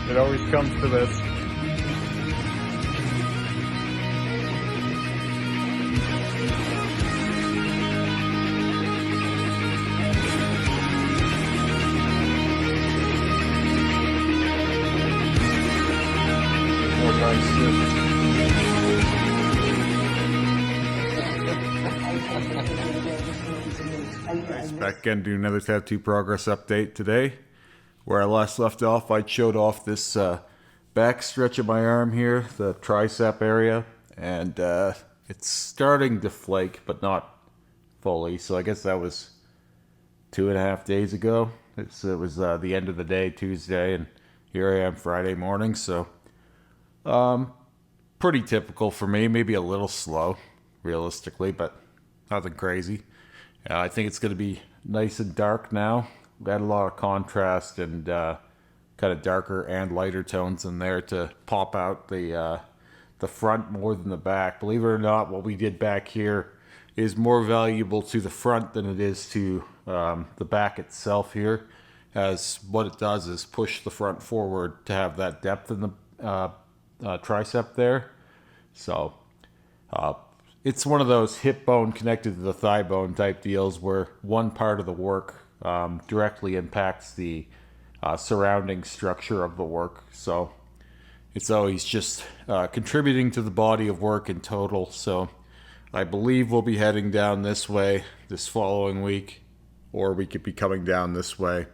It always comes to this. More nice. Back again to do another tattoo progress update today. Where I last left off, I showed off this back stretch of my arm here, the tricep area, and it's starting to flake, but not fully. So I guess that was 2.5 days ago. It was the end of the day, Tuesday, and here I am Friday morning. So pretty typical for me, maybe a little slow, realistically, but nothing crazy. I think it's going to be nice and dark now. Got a lot of contrast and kind of darker and lighter tones in there to pop out the front more than the back. Believe it or not, what we did back here is more valuable to the front than it is to the back itself here, as what it does is push the front forward to have that depth in the tricep there. So it's one of those hip bone connected to the thigh bone type deals where one part of the work directly impacts the surrounding structure of the work. So it's always just contributing to the body of work in total. So I believe we'll be heading down this way this following week, or we could be coming down this way.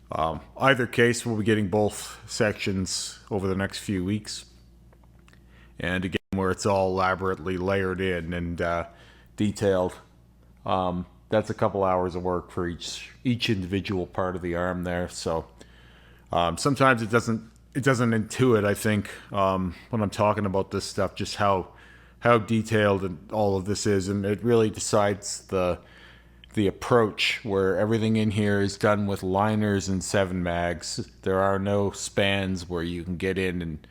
Either case, we'll be getting both sections over the next few weeks. And again, where it's all elaborately layered in and detailed. That's a couple hours of work for each individual part of the arm there. So sometimes it doesn't intuit, I think, when I'm talking about this stuff, just how detailed and all of this is, and it really decides the approach, where everything in here is done with liners and 7 mags. There are no spans where you can get in and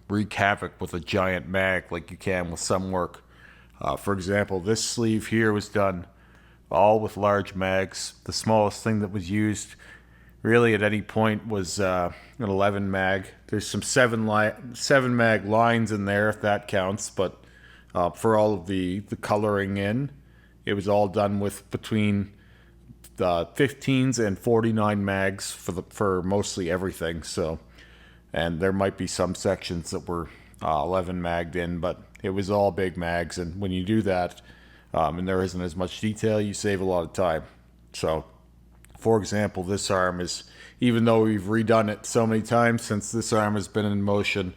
wreak havoc with a giant mag like you can with some work. For example, this sleeve here was done all with large mags. The smallest thing that was used really at any point was an 11 mag. There's some 7 mag lines in there, if that counts, but for all of the coloring in, it was all done with between the 15s and 49 mags for mostly everything. So, and there might be some sections that were 11 magged in, but it was all big mags. And when you do that, and there isn't as much detail, you save a lot of time. So, for example, this arm is, even though we've redone it so many times since this arm has been in motion,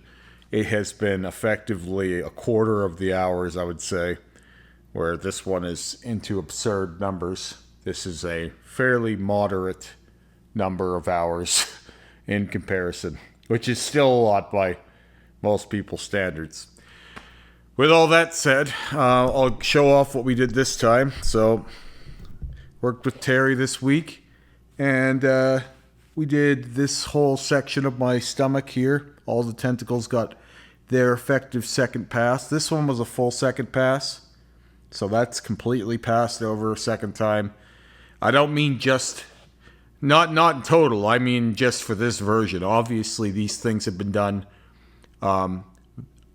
it has been effectively a quarter of the hours, I would say, where this one is into absurd numbers. This is a fairly moderate number of hours in comparison, which is still a lot by most people's standards. With all that said, I'll show off what we did this time. So, worked with Terry this week, and we did this whole section of my stomach here. All the tentacles got their effective second pass. This one was a full second pass, so that's completely passed over a second time. I don't mean just, not in total, I mean just for this version. Obviously, these things have been done.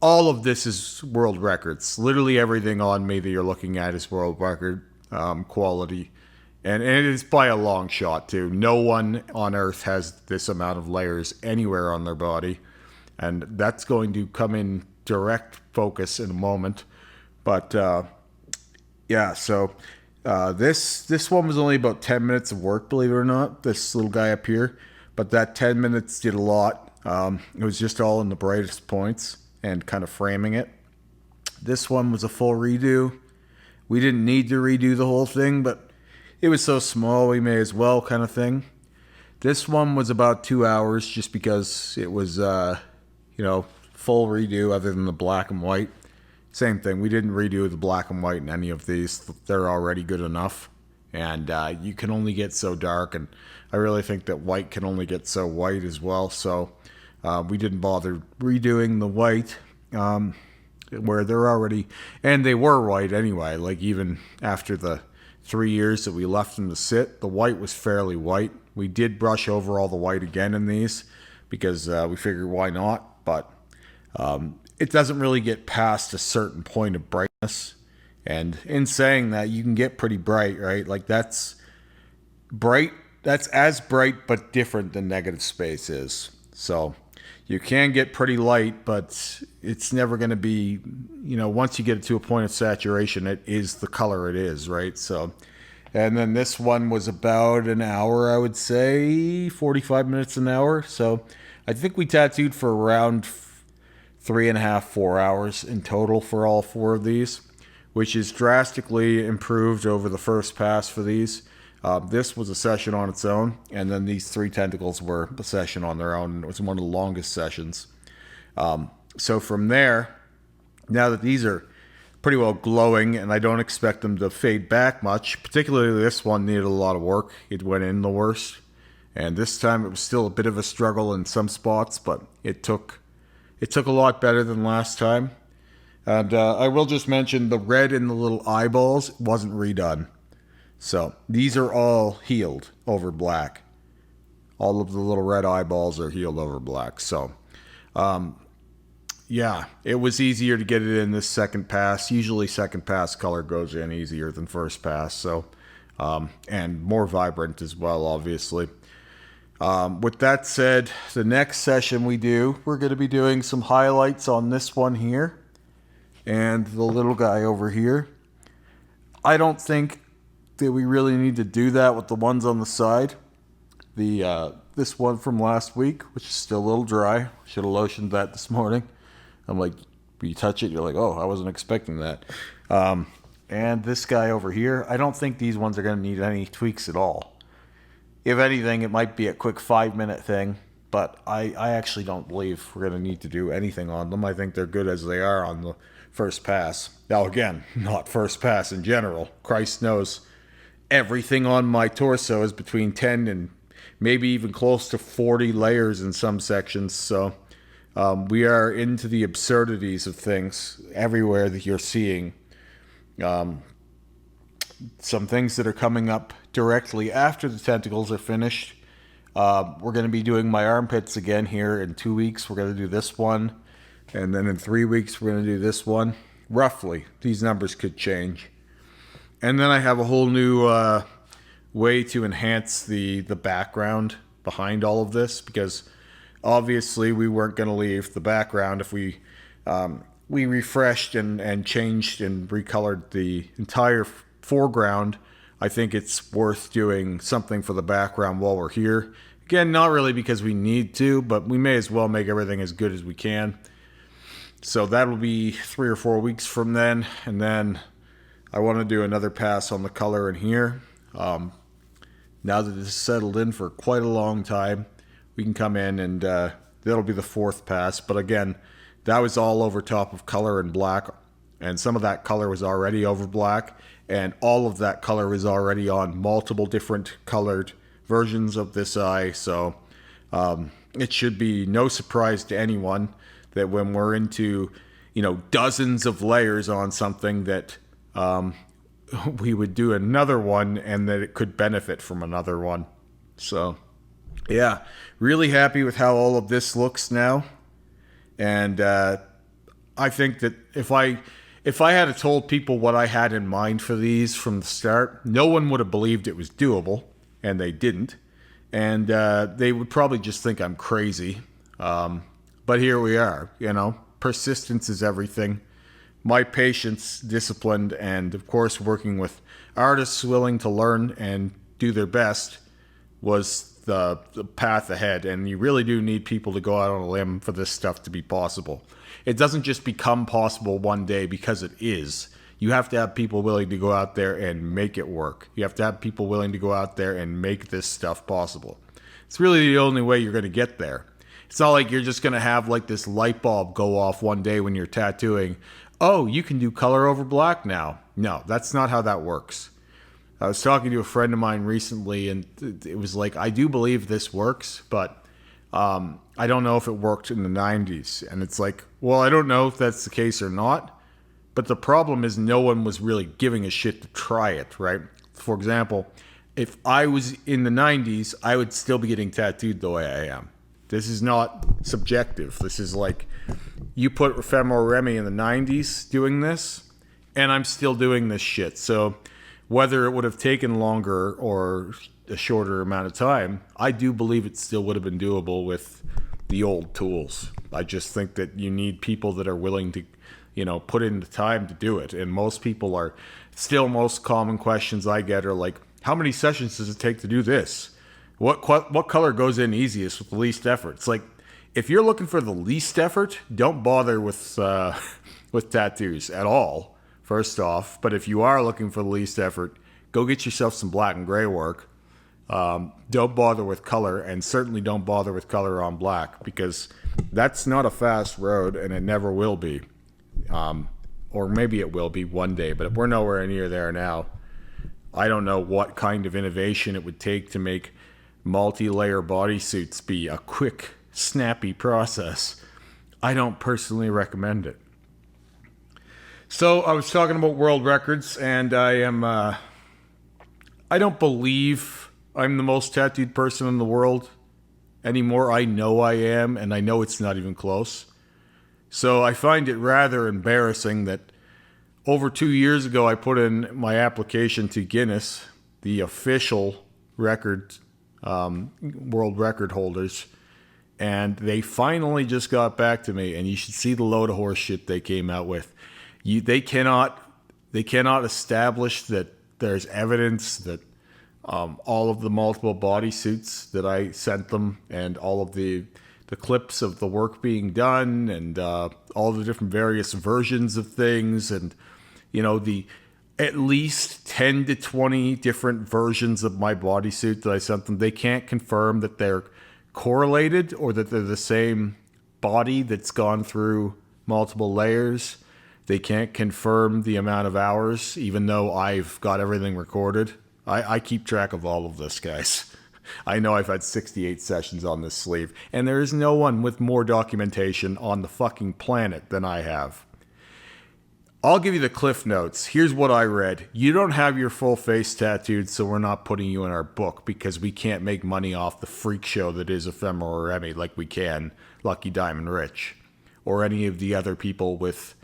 All of this is world records. Literally everything on me that you're looking at is world record quality. And it is by a long shot, too. No one on Earth has this amount of layers anywhere on their body. And that's going to come in direct focus in a moment. But, yeah, so this one was only about 10 minutes of work, believe it or not. This little guy up here. But that 10 minutes did a lot. It was just all in the brightest points and kind of framing it. This one was a full redo. We didn't need to redo the whole thing, but it was so small we may as well, kind of thing. This one was about 2 hours just because it was, full redo other than the black and white. Same thing, we didn't redo the black and white in any of these. They're already good enough. And you can only get so dark, and I really think that white can only get so white as well. So we didn't bother redoing the white, where they're already, and they were white anyway. Like even after the 3 years that we left them to sit, the white was fairly white. We did brush over all the white again in these, because we figured why not. But it doesn't really get past a certain point of brightness. And in saying that, you can get pretty bright, right? Like that's bright. That's as bright but different than negative space is. So you can get pretty light, but it's never going to be, once you get it to a point of saturation, it is the color it is, right? So, and then this one was about an hour, I would say, 45 minutes an hour. So I think we tattooed for around 3.5, 4 hours in total for all 4 of these, which is drastically improved over the first pass for these. This was a session on its own, and then these 3 tentacles were a session on their own. It was one of the longest sessions. So from there, now that these are pretty well glowing, and I don't expect them to fade back much, particularly this one needed a lot of work. It went in the worst, and this time it was still a bit of a struggle in some spots, but it took a lot better than last time. And I will just mention the red in the little eyeballs wasn't redone. So these are all healed over black. All of the little red eyeballs are healed over black. So, yeah, it was easier to get it in this second pass. Usually second pass color goes in easier than first pass. So, and more vibrant as well, obviously. With that said, the next session we're going to be doing some highlights on this one here and the little guy over here. I don't think that we really need to do that with the ones on the side. This one from last week, which is still a little dry. Should have lotioned that this morning. I'm like, you touch it, you're like, oh, I wasn't expecting that. And this guy over here, I don't think these ones are going to need any tweaks at all. If anything, it might be a quick 5-minute thing, but I actually don't believe we're going to need to do anything on them. I think they're good as they are on the first pass. Now, again, not first pass in general. Christ knows everything on my torso is between 10 and maybe even close to 40 layers in some sections. So we are into the absurdities of things everywhere that you're seeing. Some things that are coming up directly after the tentacles are finished. We're going to be doing my armpits again here in 2 weeks. We're going to do this one. And then in 3 weeks, we're going to do this one. Roughly. These numbers could change. And then I have a whole new way to enhance the background behind all of this, because obviously we weren't going to leave the background if we refreshed and changed and recolored the entire foreground. I think it's worth doing something for the background while we're here. Again, not really because we need to, but we may as well make everything as good as we can. So that'll be 3 or 4 weeks from then, and then I want to do another pass on the color in here. Now that it's settled in for quite a long time, we can come in and that'll be the 4th pass. But again, that was all over top of color and black, and some of that color was already over black, and all of that color was already on multiple different colored versions of this eye. So it should be no surprise to anyone that when we're into, dozens of layers on something, that we would do another one and that it could benefit from another one. So, yeah, really happy with how all of this looks now. And I think that if I had told people what I had in mind for these from the start, no one would have believed it was doable, and they didn't. And they would probably just think I'm crazy. But here we are, persistence is everything. My patience, disciplined, and of course working with artists willing to learn and do their best was the path ahead. And you really do need people to go out on a limb for this stuff to be possible. It doesn't just become possible one day because it is. You have to have people willing to go out there and make it work. You have to have people willing to go out there and make this stuff possible. It's really the only way you're going to get there. It's not like you're just going to have like this light bulb go off one day when you're tattooing. Oh, you can do color over black now. No, that's not how that works. I was talking to a friend of mine recently, and it was like, I do believe this works, but I don't know if it worked in the 90s. And it's like, well, I don't know if that's the case or not. But the problem is no one was really giving a shit to try it, right? For example, if I was in the 90s, I would still be getting tattooed the way I am. This is not subjective. This is like, you put EphemeralRemy in the 90s doing this, and I'm still doing this shit. So whether it would have taken longer or a shorter amount of time, I do believe it still would have been doable with the old tools. I just think that you need people that are willing to, put in the time to do it. And most people are still, most common questions I get are like, how many sessions does it take to do this? What color goes in easiest with the least effort? It's like, if you're looking for the least effort, don't bother with tattoos at all, first off. But if you are looking for the least effort, go get yourself some black and gray work. Don't bother with color, and certainly don't bother with color on black, because that's not a fast road, and it never will be. Or maybe it will be one day, but we're nowhere near there now. I don't know what kind of innovation it would take to make multi-layer bodysuits be a quick, snappy process. I don't personally recommend it. So I was talking about world records, and I don't believe I'm the most tattooed person in the world anymore. I know I am, and I know it's not even close. So I find it rather embarrassing that over 2 years ago I put in my application to Guinness, the official record, world record holders, and they finally just got back to me, and you should see the load of horse shit they came out with. They cannot establish that there's evidence that all of the multiple bodysuits that I sent them, and all of the clips of the work being done, and all the different various versions of things, and the at least 10 to 20 different versions of my bodysuit that I sent them, they can't confirm that they're correlated or that they're the same body that's gone through multiple layers. They can't confirm the amount of hours, even though I've got everything recorded. I keep track of all of this, guys. I know I've had 68 sessions on this sleeve, and there is no one with more documentation on the fucking planet than I have. I'll give you the cliff notes. Here's what I read. You don't have your full face tattooed, so we're not putting you in our book, because we can't make money off the freak show that is EphemeralRemy like we can Lucky Diamond Rich, or any of the other people with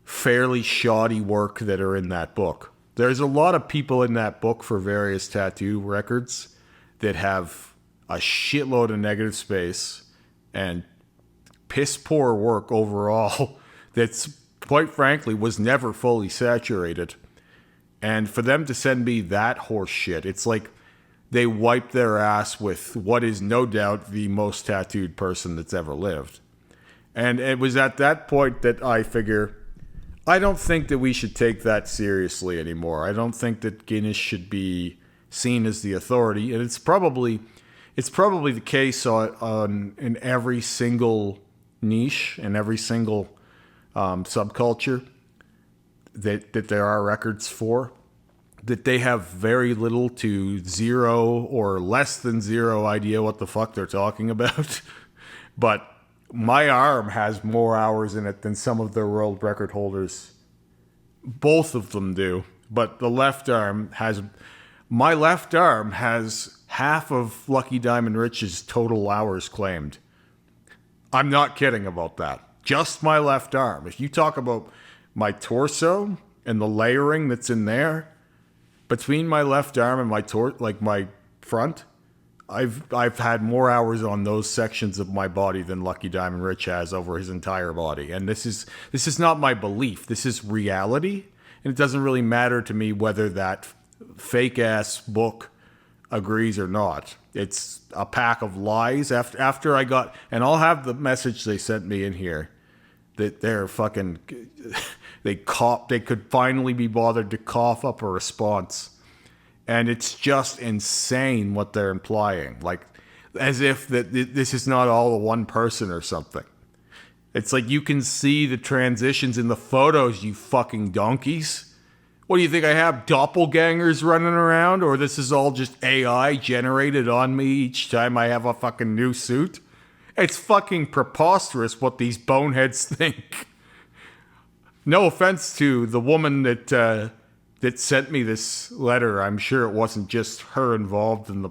fairly shoddy work that are in that book. There's a lot of people in that book for various tattoo records that have a shitload of negative space and piss poor work overall that's, quite frankly, was never fully saturated. And for them to send me that horse shit, it's like they wiped their ass with what is no doubt the most tattooed person that's ever lived. And it was at that point that I figure, I don't think that we should take that seriously anymore. I don't think that Guinness should be seen as the authority, and it's probably the case in every single niche and every single subculture that there are records for, that they have very little to zero or less than zero idea what the fuck they're talking about. But my arm has more hours in it than some of their world record holders. Both of them do. But my left arm has half of Lucky Diamond Rich's total hours claimed. I'm not kidding about that. Just my left arm. If you talk about my torso and the layering that's in there, between my left arm and my front, I've had more hours on those sections of my body than Lucky Diamond Rich has over his entire body. And this is not my belief. This is reality. And it doesn't really matter to me whether that fake ass book agrees or not. It's a pack of lies. After I got, and I'll have the message they sent me in here, that they're fucking, they could finally be bothered to cough up a response. And it's just insane what they're implying. Like, as if that this is not all one person or something. It's like, you can see the transitions in the photos, you fucking donkeys. What do you think, I have doppelgangers running around? Or this is all just AI generated on me each time I have a fucking new suit? It's fucking preposterous what these boneheads think. No offense to the woman that sent me this letter. I'm sure it wasn't just her involved in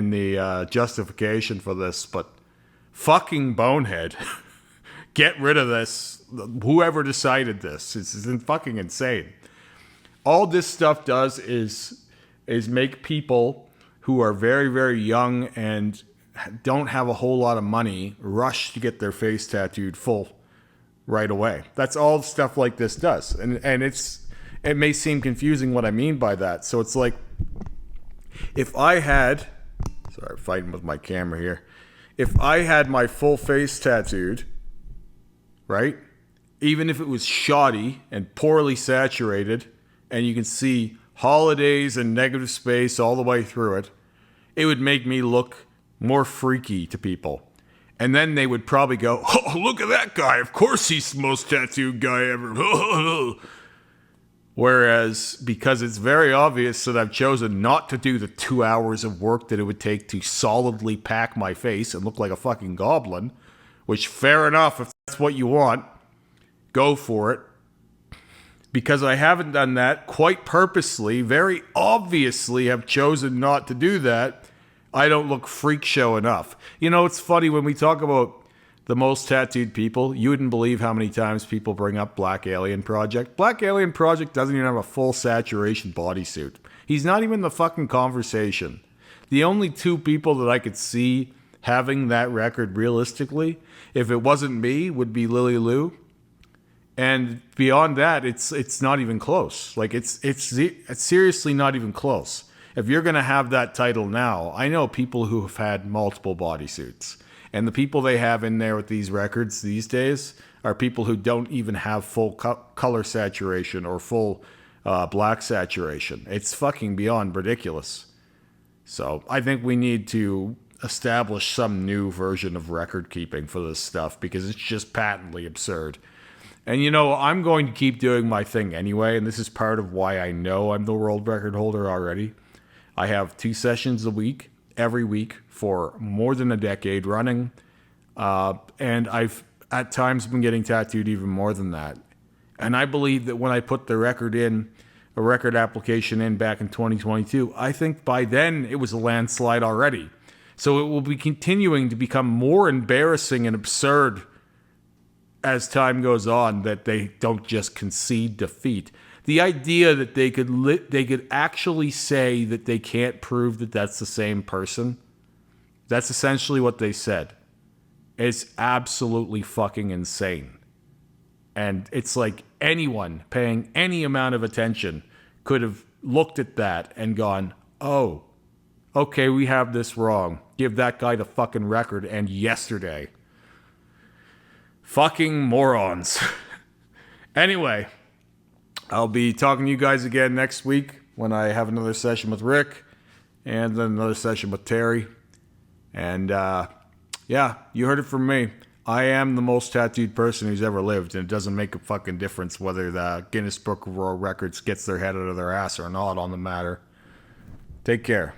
the justification for this, but fucking bonehead. Get rid of this. Whoever decided this. It's fucking insane. All this stuff does is make people who are very, very young and don't have a whole lot of money rush to get their face tattooed full right away. That's all stuff like this does. And it may seem confusing what I mean by that. So it's like, if I had, sorry, fighting with my camera here. If I had my full face tattooed, right? Even if it was shoddy and poorly saturated, and you can see holidays and negative space all the way through it, it would make me look more freaky to people. And then they would probably go, oh, look at that guy. Of course he's the most tattooed guy ever. Whereas, because it's very obvious that I've chosen not to do the 2 hours of work that it would take to solidly pack my face and look like a fucking goblin, which, fair enough, if that's what you want, go for it. Because I haven't done that quite purposely, very obviously have chosen not to do that, I don't look freak show enough. You know, it's funny when we talk about the most tattooed people, you wouldn't believe how many times people bring up Black Alien Project. Black Alien Project doesn't even have a full saturation bodysuit. He's not even the fucking conversation. The only two people that I could see having that record realistically, if it wasn't me, would be Lily Lou. And beyond that, it's not even close. Like, it's seriously not even close. If you're going to have that title now, I know people who have had multiple bodysuits. And the people they have in there with these records these days are people who don't even have full color saturation or full black saturation. It's fucking beyond ridiculous. So I think we need to establish some new version of record keeping for this stuff, because it's just patently absurd. And you know, I'm going to keep doing my thing anyway, and this is part of why I know I'm the world record holder already. I have 2 sessions a week, every week, for more than a decade running. And I've, at times, been getting tattooed even more than that. And I believe that when I put the record in, a record application in back in 2022, I think by then it was a landslide already. So it will be continuing to become more embarrassing and absurd as time goes on, that they don't just concede defeat. The idea that they could actually say that they can't prove that that's the same person, that's essentially what they said. It's absolutely fucking insane. And it's like anyone paying any amount of attention could have looked at that and gone, oh, okay, we have this wrong. Give that guy the fucking record and yesterday. Fucking morons. Anyway, I'll be talking to you guys again next week when I have another session with Rick and then another session with Terry. And yeah, you heard it from me. I am the most tattooed person who's ever lived, and it doesn't make a fucking difference whether the Guinness Book of World Records gets their head out of their ass or not on the matter. Take care.